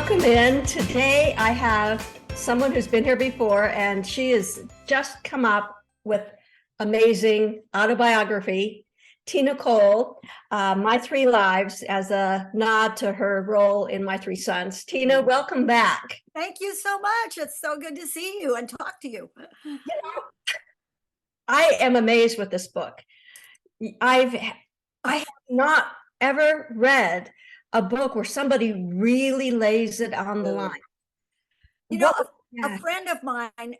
welcome in. Today I have someone who's been here before, and she has just come up with amazing autobiography, Tina Cole, My Three Lives, as a nod to her role in My Three Sons. Tina, welcome back. Thank you so much. It's so good to see you and talk to you. I am amazed with this book. I have not ever read a book where somebody really lays it on the line. You know, a friend of mine,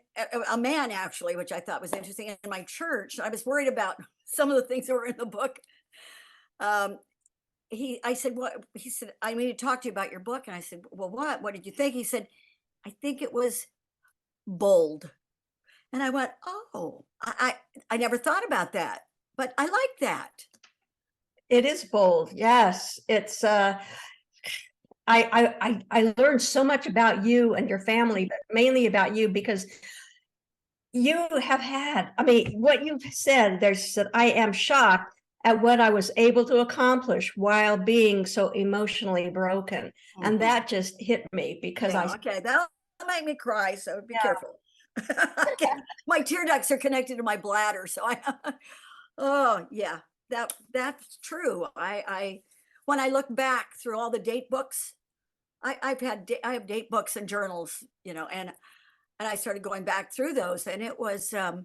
a man actually, which I thought was interesting, in my church, I was worried about some of the things that were in the book. I said, what? He said, I need to talk to you about your book. And I said, well, what? What did you think? He said, I think it was bold. And I went, oh, I never thought about that, but I like that. It is bold. Yes. It's I learned so much about you and your family, but mainly about you, because you have had, I mean, what you've said, there's that I am shocked at what I was able to accomplish while being so emotionally broken. Mm-hmm. And that just hit me because okay, that'll make me cry, so be careful. My tear ducts are connected to my bladder, so oh yeah, that's true. I when I look back through all the date books, I have date books and journals, you know, and I started going back through those, and it was I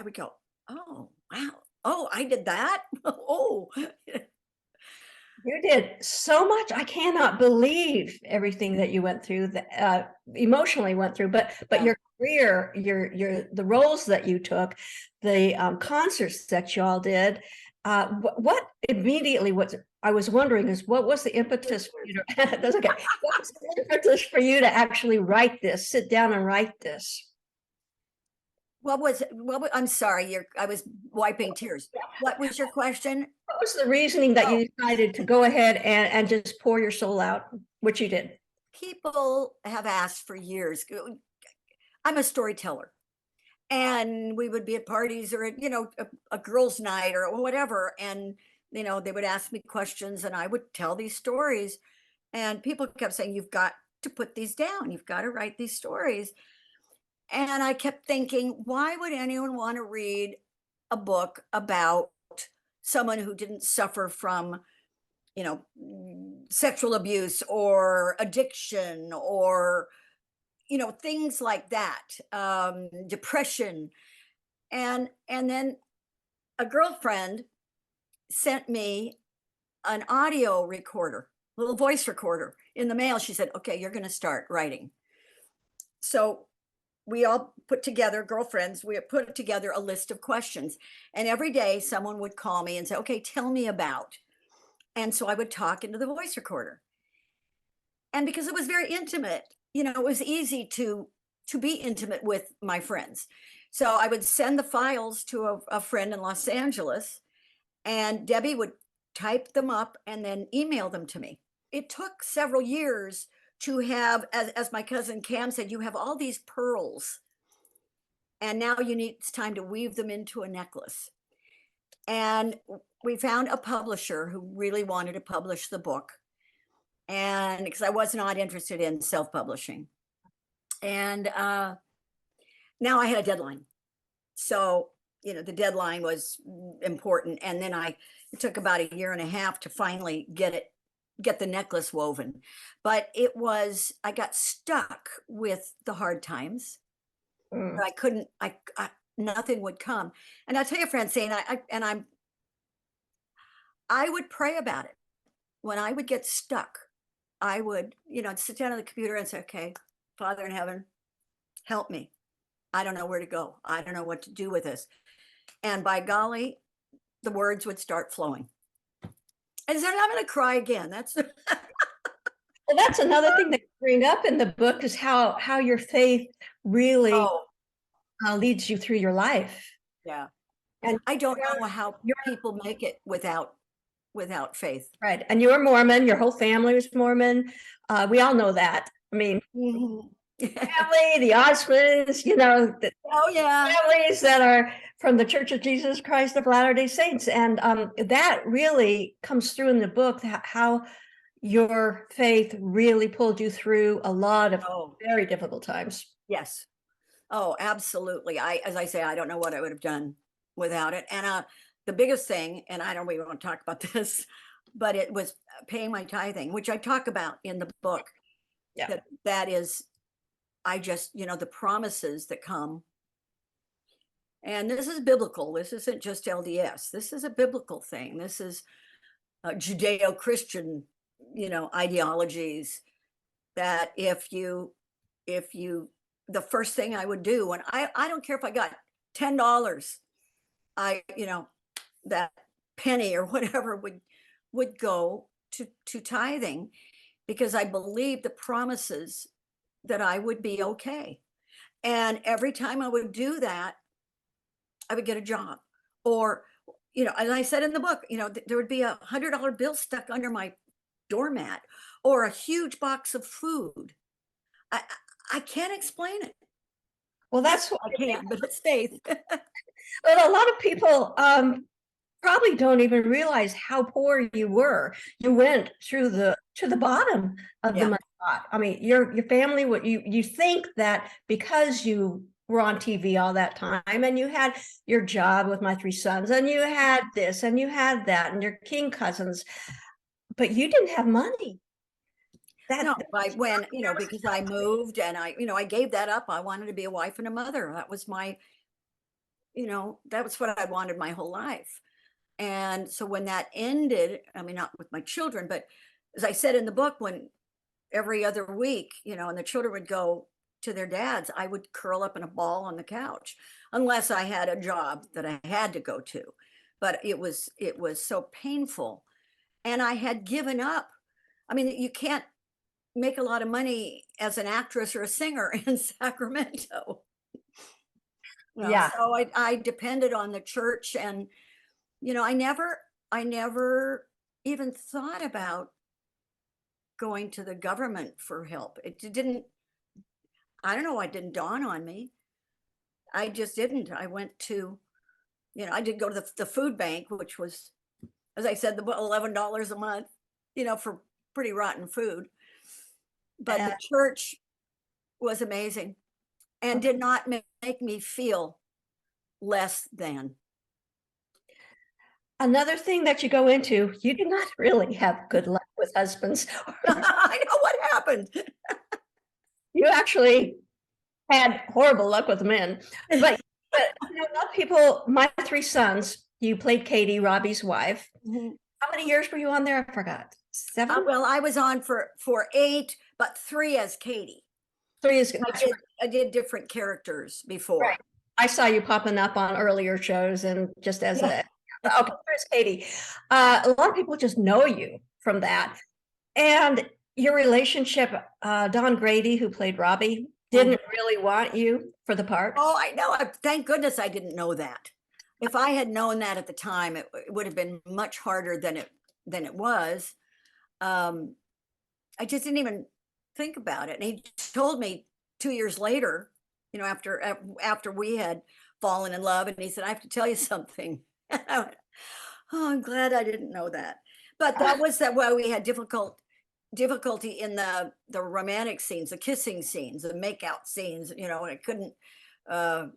would go, oh wow, oh I did that. Oh, you did so much. I cannot believe everything that you went through, that emotionally went through, but your career, the roles that you took, the concerts that you all did. What immediately, what I was wondering is, what was the impetus for you to, that's okay. What was the impetus for you to actually write this, sit down and write this? I'm sorry, I was wiping tears. What was your question? What was the reasoning that you decided to go ahead and just pour your soul out, which you did? People have asked for years. I'm a storyteller, and we would be at parties or, you know, a girls' night or whatever. And, you know, they would ask me questions and I would tell these stories. And people kept saying, you've got to put these down. You've got to write these stories. And I kept thinking, why would anyone want to read a book about someone who didn't suffer from, you know, sexual abuse or addiction or, you know, things like that, depression. And then a girlfriend sent me an audio recorder, a little voice recorder in the mail. She said, okay, you're going to start writing. So we all put together, girlfriends, we put together a list of questions. And every day someone would call me and say, okay, tell me about. And so I would talk into the voice recorder. And because it was very intimate, you know, it was easy to be intimate with my friends. So I would send the files to a friend in Los Angeles, and Debbie would type them up and then email them to me. It took several years to have, as my cousin Cam said, you have all these pearls, and now it's time to weave them into a necklace. And we found a publisher who really wanted to publish the book, and because I was not interested in self-publishing. And now I had a deadline. So, you know, the deadline was important. And then it took about 1.5 years to finally get the necklace woven. But I got stuck with the hard times. I couldn't, nothing would come. And I'll tell you, Francine, I would pray about it. When I would get stuck, I would, you know, sit down on the computer and say, okay, Father in heaven, help me. I don't know where to go. I don't know what to do with this. And by golly, the words would start flowing. And then I'm going to cry again. Well, that's another thing that you bring up in the book, is how your faith really leads you through your life. Yeah. And I don't know how people make it without faith. Right. And you're Mormon, your whole family was Mormon. We all know that. I mean, family, the Osmonds, you know, families that are from the Church of Jesus Christ of Latter-day Saints. And that really comes through in the book, how your faith really pulled you through a lot of Oh, very difficult times. yes. Oh, absolutely. As I say, I don't know what I would have done without it. And the biggest thing, and I don't really want to talk about this, but it was paying my tithing, which I talk about in the book. Yeah. That is, I just, the promises that come. And this is biblical. This isn't just LDS. This is a biblical thing. This is Judeo-Christian, ideologies that if you the first thing I would do when I don't care if I got $10, I that penny or whatever would go to tithing, because I believe the promises that I would be okay. And every time I would do that, I would get a job. Or, as I said in the book, there would be $100 bill stuck under my doormat, or a huge box of food. I I can't explain it. Well, that's what I can't, but it's faith. well, a lot of people probably don't even realize how poor you were. You went through the to the bottom of the Yeah. money pot. I mean, your family, what you think that because you were on TV all that time and you had your job with my three sons and you had this and you had that and your king cousins, but you didn't have money. No, That because I moved and I gave that up. I wanted to be a wife and a mother. That was that was what I wanted my whole life. And so when that ended, I mean, not with my children, but as I said in the book, when every other week, and the children would go to their dads, I would curl up in a ball on the couch, unless I had a job that I had to go to. But it was so painful. And I had given up. I mean, you can't make a lot of money as an actress or a singer in Sacramento. yeah. So I depended on the church, and I never even thought about going to the government for help. It didn't, I don't know, it didn't dawn on me. I just didn't. I went to, I did go to the food bank, which was, as I said, the $11 a month, for pretty rotten food. But Uh, the church was amazing and did not make me feel less than. Another thing that you go into, you do not really have good luck with husbands. I know what happened. You actually had horrible luck with men. But a lot of people, my three sons, you played Katie, Robbie's wife. Mhm. How many years were you on there? I forgot. 7? Well, I was on for 8, but 3 as Katie. 3 is I that's did I did different characters before. right. I saw you popping up on earlier shows and just as Yeah. a okay, there's Katie. A lot of people just know you from that. And your relationship, Don Grady, who played Robbie, Mhm. didn't really want you for the part. Oh, I know. Thank goodness I didn't know that. If I had known that at the time, it would have been much harder than it was. Um, I just didn't even think about it. And he told me 2 years later, after we had fallen in love, and he said, "I have to tell you something." And I went, "Oh, I'm glad I didn't know that." But that was that why we had difficulty in the romantic scenes, the kissing scenes, the makeout scenes, and I couldn't uh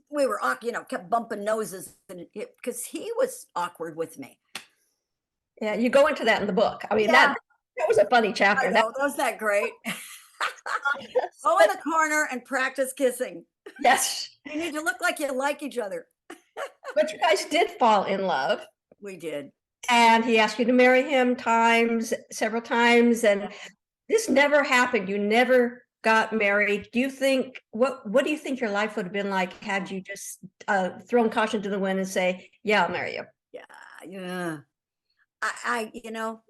we were kept bumping noses, and because he was awkward with me. Yeah, you go into that in the book. I mean, Yeah, that was a funny I chapter. That know. Wasn't that great? Go in the corner and practice kissing. yes, You need to look like you like each other. but you guys did fall in love, We did. and he asked you to marry him several times, and this never happened. You never got married. Do you think what do you think your life would have been like had you just thrown caution to the wind and say, "Yeah, I'll marry you"? Yeah, yeah.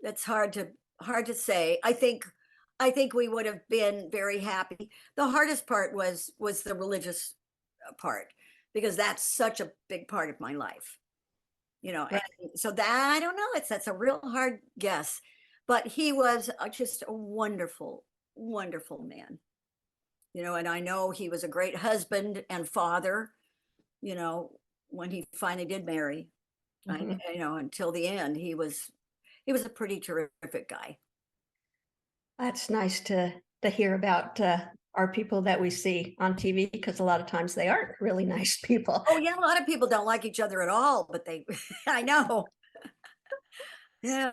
That's hard to say. I think we would have been very happy. The hardest part was the religious part, because that's such a big part of my life. Right. And so that, I don't know, that's a real hard guess. But he was just a wonderful, wonderful man. And I know he was a great husband and father, you know, when he finally did marry. Mhm. Until the end, he was a pretty terrific guy. That's nice to hear about our people that we see on TV, because a lot of times they aren't really nice people. Oh yeah, a lot of people don't like each other at all, but they, I know. Yeah.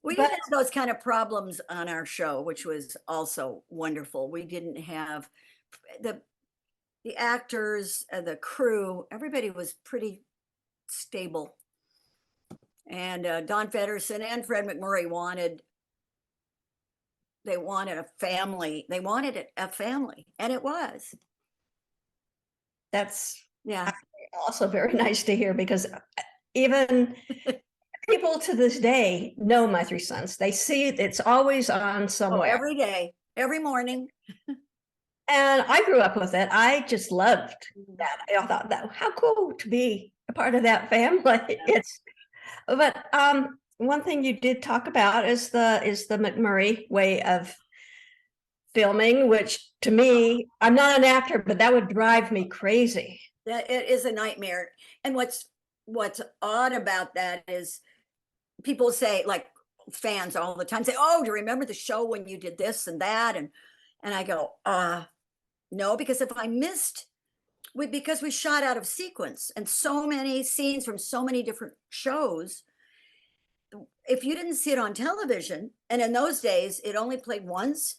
We But didn't have those kind of problems on our show, which was also wonderful. We didn't have the actors, the crew, everybody was pretty stable. And Don Feddersen and Fred McMurray they wanted a family. They wanted it a family, and it was. that's Yeah. also very nice to hear, because even people to this day know my three sons. They see it's always on Oh, somewhere. every day, every morning. And I grew up with it. I just loved that. I thought that how cool to be a part of that family. It's but one thing you did talk about is the McMurray way of filming, which to me, I'm not an actor, but that would drive me crazy. That it is a nightmare. And what's odd about that is people say, like, fans all the time say, "Oh, do you remember the show when you did this and that?" And I go, no, because if I missed, because we shot out of sequence and so many scenes from so many different shows, if you didn't see it on television, and in those days it only played once,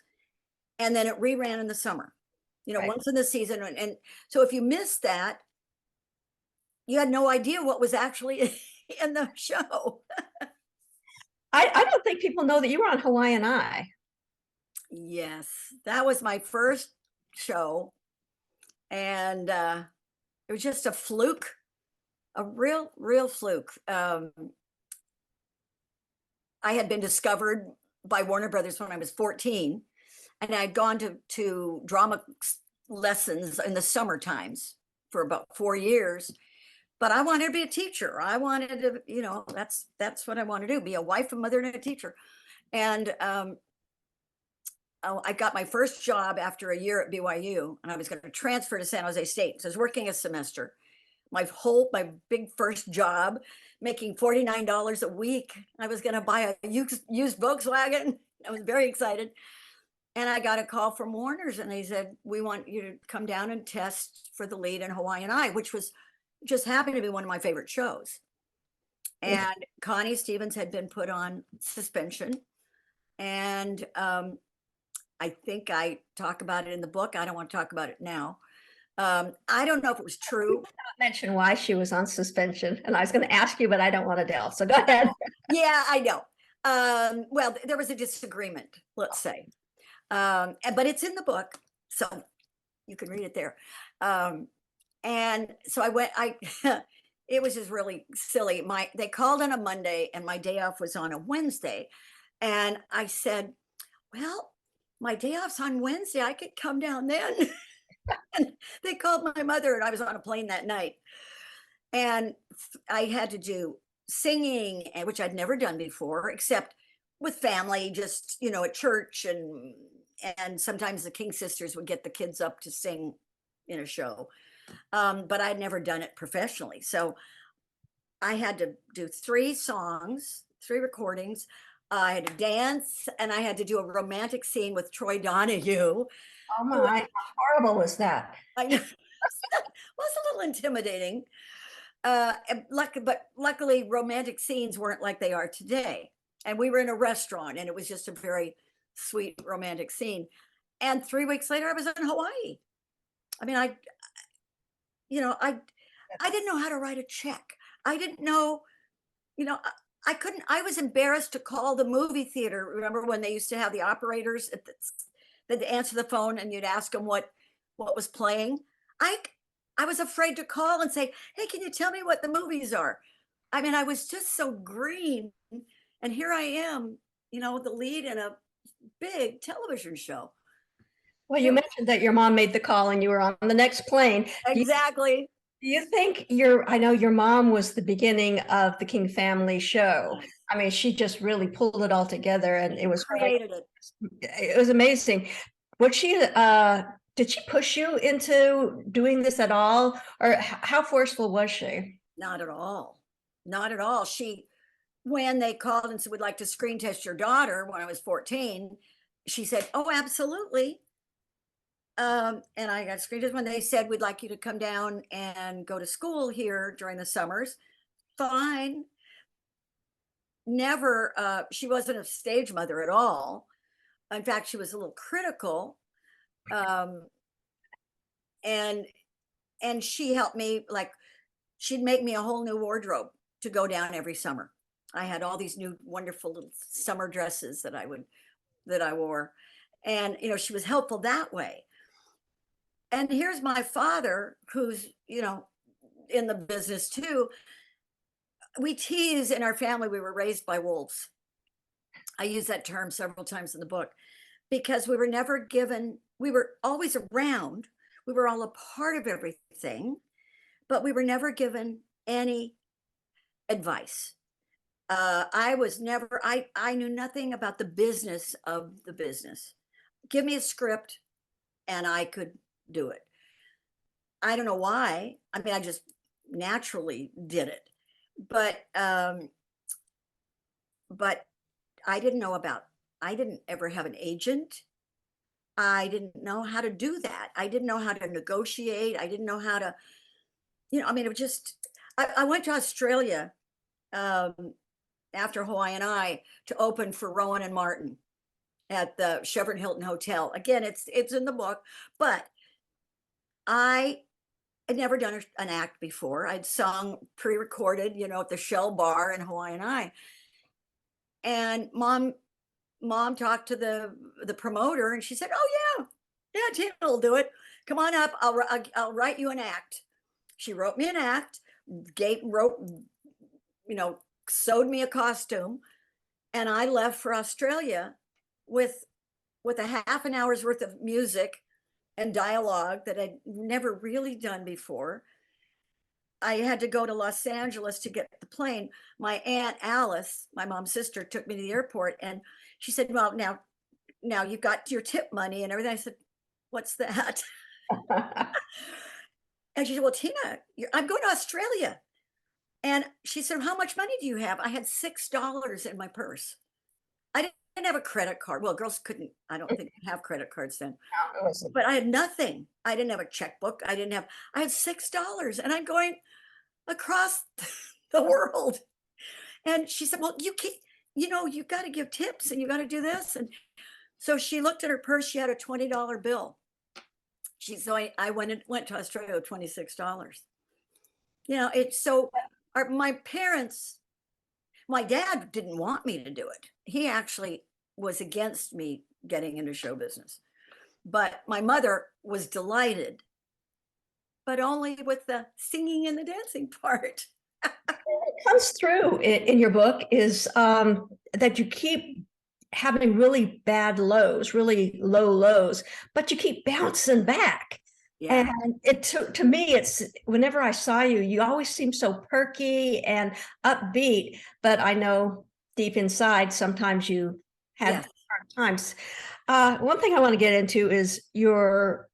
and then it reran in the summer, Right. once in the season, and so if you missed that, you had no idea what was actually in the show. I don't think people know that you were on Hawaiian Eye. Yes, that was my first show, and it was just a fluke, a real fluke. I had been discovered by Warner Brothers when I was 14, and I'd gone to drama lessons in the summer times for about 4 years. But I wanted to be a teacher. I wanted to, that's what I want to do: be a wife, a mother, and a teacher. And I got my first job after a year at BYU, and I was going to transfer to San Jose State. So I was working a semester. My big first job, making $49 a week. I was going to buy a used Volkswagen. I was very excited. And I got a call from Warner's, and they said, "We want you to come down and test for the lead in Hawaiian Eye," which was just happened to be one of my favorite shows. Yeah. And Connie Stevens had been put on suspension. And I think I talk about it in the book. I don't want to talk about it now. I don't know if it was true. Mention why she was on suspension, and I was going to ask you, but I don't want to delve. So go ahead. Yeah, I know. Well, there was a disagreement, let's say, but it's in the book, so you can read it there. And so I went. It was just really silly. They called on a Monday, and my day off was on a Wednesday, and I said, "Well, my day off's on Wednesday. I could come down then." And they called my mother, and I was on a plane that night, and I had to do singing, which I'd never done before, except with family, just at church, and sometimes the King sisters would get the kids up to sing in a show, but I'd never done it professionally. So I had to do 3 songs, 3 recordings. I had to dance, and I had to do a romantic scene with Troy Donahue. Oh my, how horrible was that? I know. Was a little intimidating. But luckily, romantic scenes weren't like they are today. And we were in a restaurant, and it was just a very sweet romantic scene. And 3 weeks later, I was in Hawaii. I mean, I didn't know how to write a check. I didn't know, I couldn't. I was embarrassed to call the movie theater. Remember when they used to have the operators that answer the phone, and you'd ask them what was playing? I was afraid to call and say, "Hey, can you tell me what the movies are?" I mean, I was just so green. And here I am, the lead in a big television show. Well, you mentioned that your mom made the call and you were on the next plane. Exactly. Do you think I know your mom was the beginning of the King family show. I mean, she just really pulled it all together, and it was Created it. It was amazing. Did she push you into doing this at all? Or how forceful was she? Not at all. Not at all. when they called and said, we'd like to screen test your daughter when I was 14, she said, oh, absolutely. And I got screen test when they said, we'd like you to come down and go to school here during the summers. Fine. Never, she wasn't a stage mother at all. In fact, she was a little critical. And she helped me, like, she'd make me a whole new wardrobe to go down every summer. I had all these new wonderful little summer dresses that I wore. And, you know, she was helpful that way. And here's my father, who's, you know, in the business too. We tease in our family, we were raised by wolves. I use that term several times in the book because we were never given, we were always around, we were all a part of everything, but we were never given any advice. I was never, I knew nothing about the business of the business. Give me a script and I could do it. I don't know why. I mean, I just naturally did it. But I didn't know about, I didn't ever have an agent. I didn't know how to do that. I didn't know how to negotiate. I didn't know how to, you know, I mean, it was just, I went to Australia after Hawaii and I to open for Rowan and Martin at the Chevron Hilton Hotel. Again, it's in the book, but I had never done an act before. I'd sung pre-recorded, you know, at the Shell Bar in Hawaii and I. And mom talked to the promoter and she said, oh yeah, Tina will do it. Come on up, I'll write you an act. She wrote me an act, wrote, you know, sewed me a costume, and I left for Australia with a half an hour's worth of music and dialogue that I'd never really done before. I had to go to Los Angeles to get the plane. My Aunt Alice, my mom's sister, took me to the airport and she said, well, now you've got your tip money and everything. I said, what's that? And she said, well, Tina, I'm going to Australia. And she said, how much money do you have? I had $6 in my purse. I didn't have a credit card. Well, girls couldn't, I don't think have credit cards then, but I had nothing. I didn't have a checkbook. I had $6 and I'm going across the world. And she said, well, you can't, you know, you got to give tips and you got to do this. And so she looked at her purse. She had a $20 bill. So I went to Australia with $26. You know, it's so my parents, my dad didn't want me to do it. He actually was against me getting into show business, but my mother was delighted, but only with the singing and the dancing part. It comes through in your book is that you keep having really bad lows, really low lows, but you keep bouncing back. Yeah. And it to me, it's whenever I saw you, you always seem so perky and upbeat, but I know deep inside, sometimes you have Yes. hard times. One thing I want to get into is your,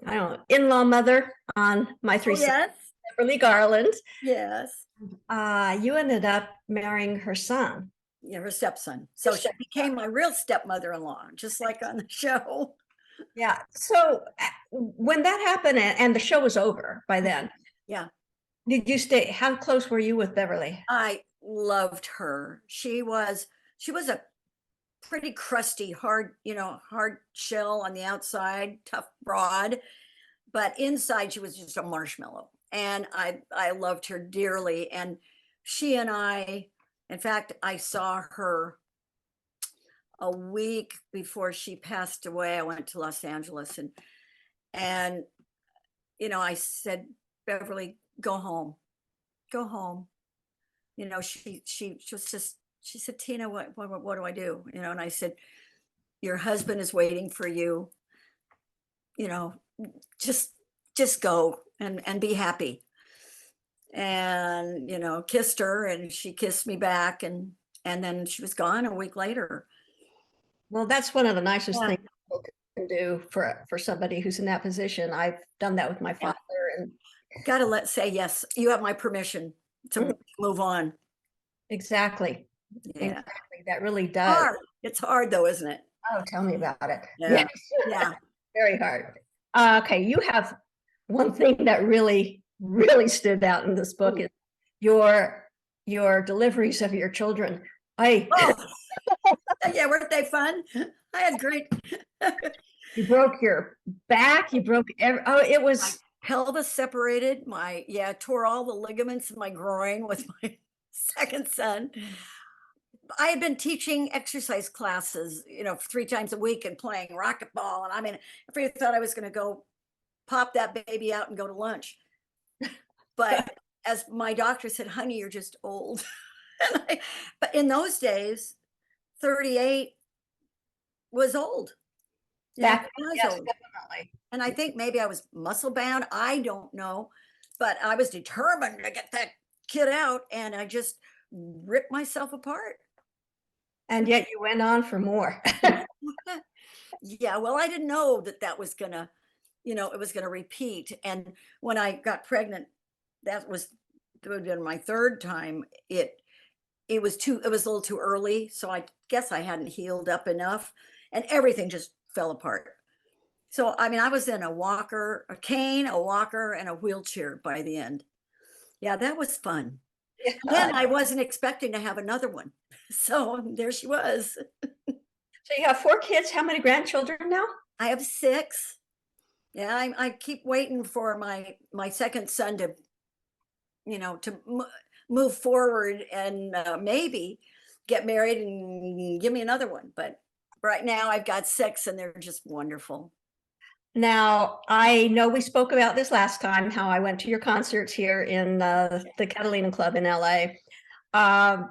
I don't know, in-law mother on My Three Oh, Sons, yes. Beverly Garland. Yes. You ended up marrying her son. Yeah, her stepson. So she became my real stepmother-in-law, just like on the show. Yeah. So when that happened and the show was over by then, Yeah. did you stay? How close were you with Beverly? I loved her. She was a pretty crusty, hard, you know, hard shell on the outside, tough broad, but inside she was just a marshmallow. And I loved her dearly. And she and I, in fact, I saw her a week before she passed away. I went to Los Angeles and you know, I said, Beverly, go home. Go home. You know, she was just, she said, Tina, what do I do? You know, and I said, your husband is waiting for you. You know, just go and be happy. And, you know, kissed her and she kissed me back and then she was gone a week later. Well, that's one of the nicest Yeah. things people can do for somebody who's in that position. I've done that with my Yeah. father, and Gotta say, yes, you have my permission to Mhm. move on. Exactly. Yeah. Exactly. That really does. Hard. It's hard though, isn't it? Oh, tell me about it. Yeah. Yes, Yeah. very hard. Okay, you have one thing that really, really stood out in this book Ooh. is your your deliveries of your children. I Oh, yeah, weren't they fun? I had great. You broke your back, you broke oh, it My was pelvis separated, tore all the ligaments in my groin with my second son. I had been teaching exercise classes, 3 times a week and playing racquetball. And I mean, I thought I was going to go pop that baby out and go to lunch. But as my doctor said, honey, you're just old. But in those days, 38 was old. back, It was yes, old. definitely. And I think maybe I was muscle bound. I don't know. But I was determined to get that kid out. And I just ripped myself apart. And yet you went on for more. Yeah, well, I didn't know that that was gonna, it was gonna repeat. And when I got pregnant, that would have been my third time. It was a little too early, so I guess I hadn't healed up enough, and everything just fell apart. So I mean, I was in a walker, a cane, a walker, and a wheelchair by the end. Yeah, that was fun. Yeah. And I wasn't expecting to have another one. So there she was. So you have 4 kids, how many grandchildren now? I have 6. Yeah, I keep waiting for my second son to, move forward and maybe get married and give me another one. But right now I've got 6 and they're just wonderful. Now, I know we spoke about this last time, how I went to your concerts here in the Catalina Club in LA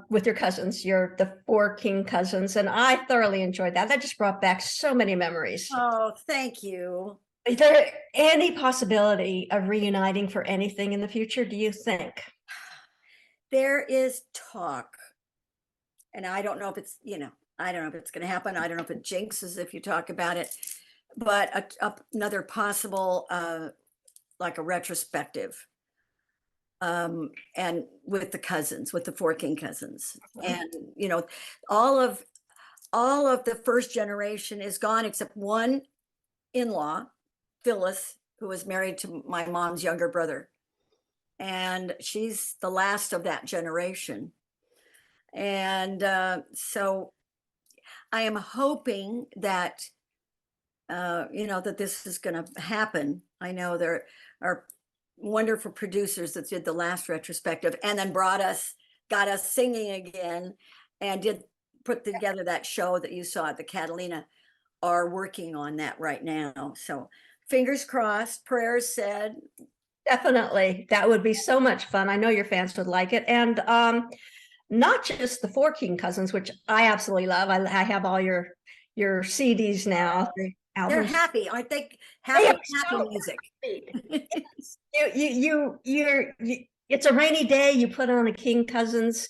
with your cousins, the 4 King cousins, and I thoroughly enjoyed that. That just brought back so many memories. Oh, thank you. Is there any possibility of reuniting for anything in the future, do you think? There is talk, and I don't know if I don't know if it's going to happen. I don't know if it jinxes if you talk about it, but another possible, like a retrospective, and with the cousins, with the 4 King cousins. Mhm. And all of all of the first generation is gone except one in-law, Phyllis, who was married to my mom's younger brother, and she's the last of that generation. And so I am hoping that that this is going to happen. I know there are wonderful producers that did the last retrospective and then got us singing again, and did put together that show that you saw at the Catalina, are working on that right now. So fingers crossed, prayers said. Definitely. That would be so much fun. I know your fans would like it. And not just the 4 King cousins, which I absolutely love. I have all your CDs now, the They're albums. happy, aren't they? They are Happy so music. happy. It's a rainy day, you put on a King Cousins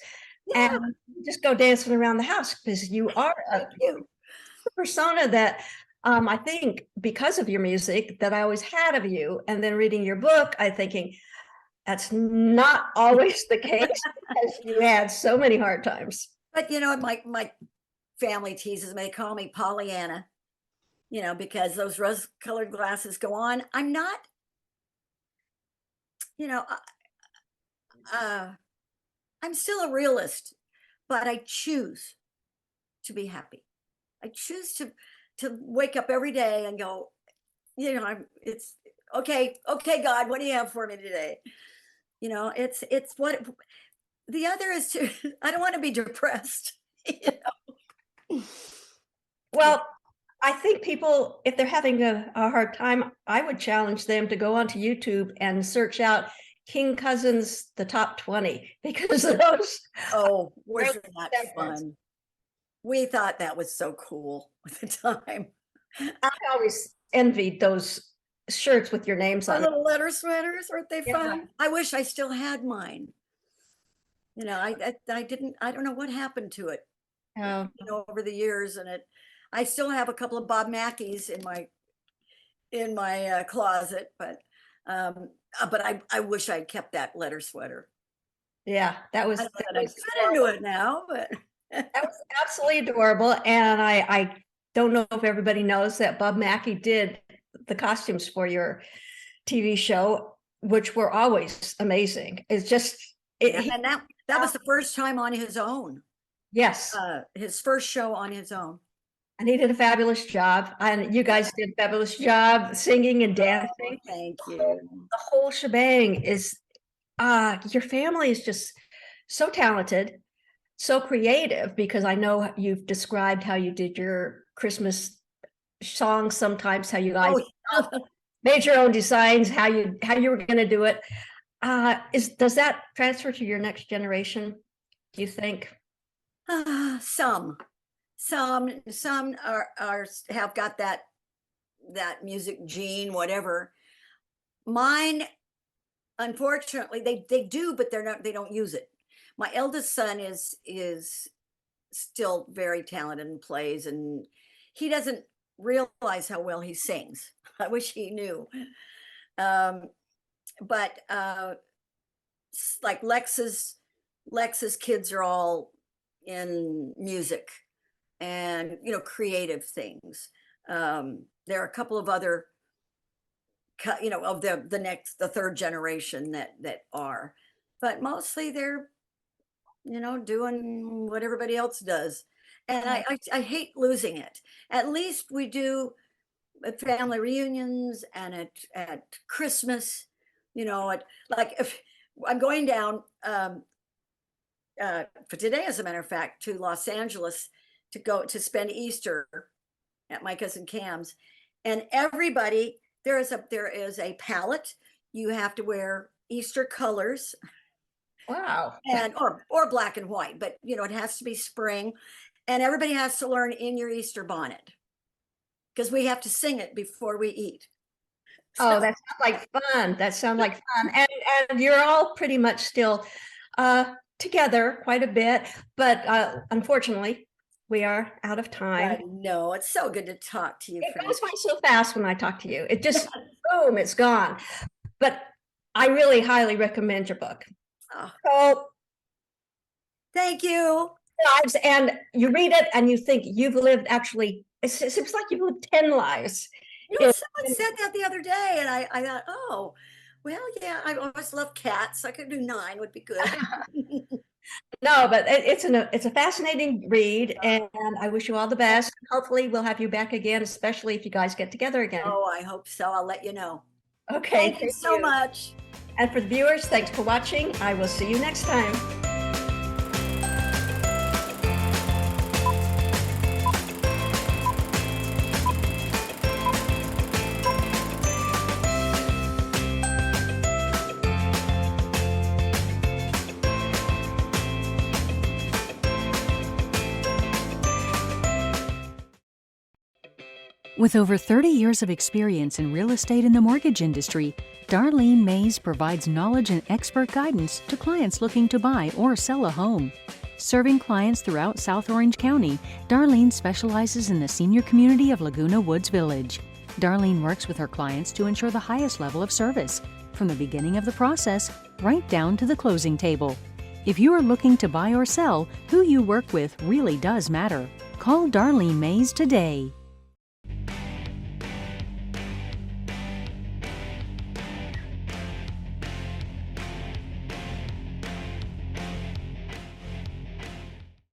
Yeah, and you just go dancing around the house because you are a thank you. persona that I think because of your music that I always had of you. And then reading your book, I thinking that's not always the case because you had so many hard times. But my family teases me, they call me Pollyanna, because those rose-colored glasses go on. I'm not, you know, uh, I'm still a realist, but I choose to be happy. I choose to wake up every day and go, it's okay, okay, God, what do you have for me today? It's what the other is to, I don't want to be depressed. Yeah. Well, I think people, if they're having a hard time, I would challenge them to go onto YouTube and search out King Cousins, the top 20, because those Oh, those wasn't that segments. fun? We thought that was so cool at the time. I always envied those shirts with your names Our on it. little letter sweaters, aren't they Yeah. fun? I wish I still had mine. I didn't, I don't know what happened to it, Oh, over the years, and I still have a couple of Bob Mackeys in my closet, but I wish I'd kept that letter sweater. Yeah, that was I that said, I'm was kind into it now, but that was absolutely adorable. And I don't know if everybody knows that Bob Mackie did the costumes for your TV show, which were always amazing. It's just yeah, and that was the first time on his own. yes. His first show on his own. And he did a fabulous job. And you guys did a fabulous job singing and dancing. Thank you. The whole shebang is your family is just so talented, so creative, because I know you've described how you did your Christmas songs sometimes, how you guys made your own designs, how you were going to do it. Does that transfer to your next generation, do you think? Some are have got that music gene, whatever. Mine, unfortunately, they do, but they don't use it. My eldest son is still very talented and plays, and he doesn't realize how well he sings. I wish he knew. But like Lex's kids are all in music and creative things. There are a couple of other of the third generation that are, but mostly they're doing what everybody else does. And I hate losing it. At least we do at family reunions and at Christmas, like if I'm going down for today, as a matter of fact, to Los Angeles to go to spend Easter at my cousin Cam's, and everybody there is a palette. You have to wear Easter colors. Wow. And or black and white, but it has to be spring, and everybody has to learn In Your Easter Bonnet, because we have to sing it before we eat. Oh, that sounds like fun. That sounds like fun. And you're all pretty much still together quite a bit, but unfortunately, we are out of time. No, it's so good to talk to you. It goes by so fast when I talk to you. It just, boom, it's gone. But I really highly recommend your book. Oh, So, thank you. lives, and you read it and you think you've lived actually, it seems like you've lived 10 lives. Someone said that the other day, and I thought, oh, well, yeah, I always love cats. I could do 9 would be good. No, but it's a fascinating read, and I wish you all the best. Hopefully we'll have you back again, especially if you guys get together again. Oh, I hope so. I'll let you know. Okay. Thank you so much. And for the viewers, thanks for watching. I will see you next time. With over 30 years of experience in real estate and the mortgage industry, Darlene Mays provides knowledge and expert guidance to clients looking to buy or sell a home. Serving clients throughout South Orange County, Darlene specializes in the senior community of Laguna Woods Village. Darlene works with her clients to ensure the highest level of service, from the beginning of the process right down to the closing table. If you are looking to buy or sell, who you work with really does matter. Call Darlene Mays today.